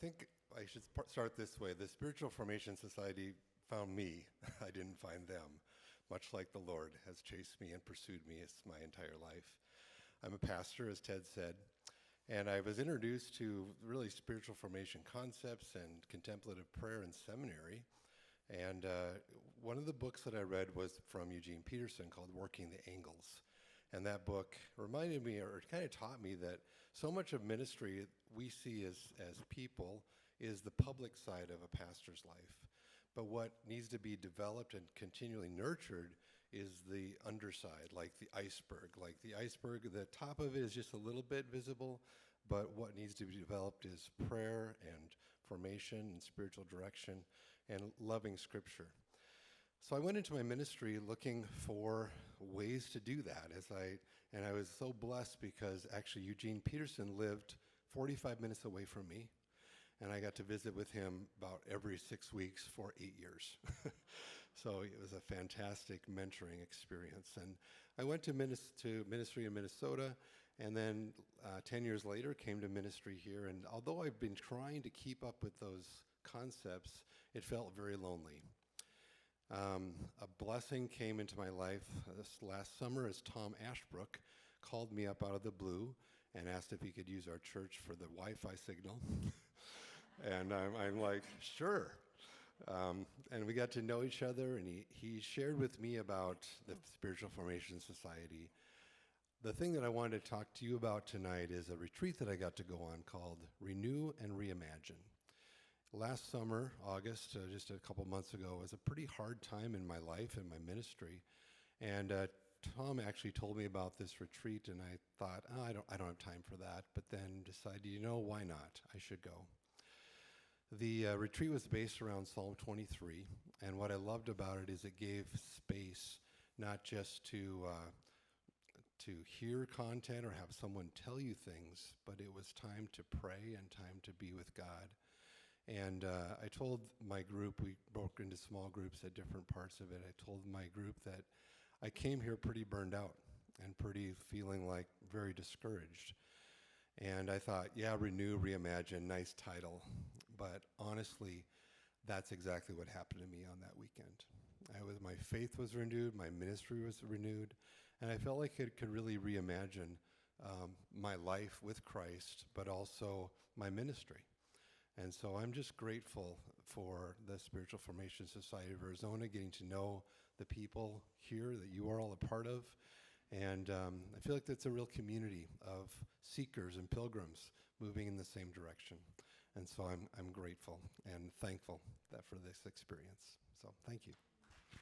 think I should start this way. The Spiritual Formation Society found me. I didn't find them. Much like the Lord has chased me and pursued me my entire life. I'm a pastor, as Ted said, and I was introduced to really spiritual formation concepts and contemplative prayer in seminary. And one of the books that I read was from Eugene Peterson called Working the Angles. And that book reminded me, or kind of taught me, that so much of ministry we see as people is the public side of a pastor's life. But what needs to be developed and continually nurtured is the underside, like the iceberg. Like the iceberg, the top of it is just a little bit visible, but what needs to be developed is prayer and formation and spiritual direction and loving Scripture. So I went into my ministry looking for ways to do that, and I was so blessed because actually Eugene Peterson lived 45 minutes away from me, and I got to visit with him about every 6 weeks for 8 years. So it was a fantastic mentoring experience. And I went to ministry in Minnesota, and then 10 years later came to ministry here. And although I've been trying to keep up with those concepts, it felt very lonely. A blessing came into my life this last summer as Tom Ashbrook called me up out of the blue and asked if he could use our church for the Wi-Fi signal. And I'm like, sure. And we got to know each other, and he shared with me about the Spiritual Formation Society. The thing that I wanted to talk to you about tonight is a retreat that I got to go on called Renew and Reimagine. Last summer, August, just a couple months ago, was a pretty hard time in my life and my ministry. And Tom actually told me about this retreat, and I thought, I don't have time for that. But then decided, why not? I should go. The retreat was based around Psalm 23, and what I loved about it is it gave space not just to hear content or have someone tell you things, but it was time to pray and time to be with God. And I told my group, we broke into small groups at different parts of it, I told my group that I came here pretty burned out and pretty feeling like very discouraged. And I thought, yeah, Renew, Reimagine, nice title. But honestly, that's exactly what happened to me on that weekend. My faith was renewed, my ministry was renewed, and I felt like it could really reimagine my life with Christ, but also my ministry. And so I'm just grateful for the Spiritual Formation Society of Arizona, getting to know the people here that you are all a part of. And I feel like that's a real community of seekers and pilgrims moving in the same direction. And so I'm grateful and thankful for this experience. So thank you.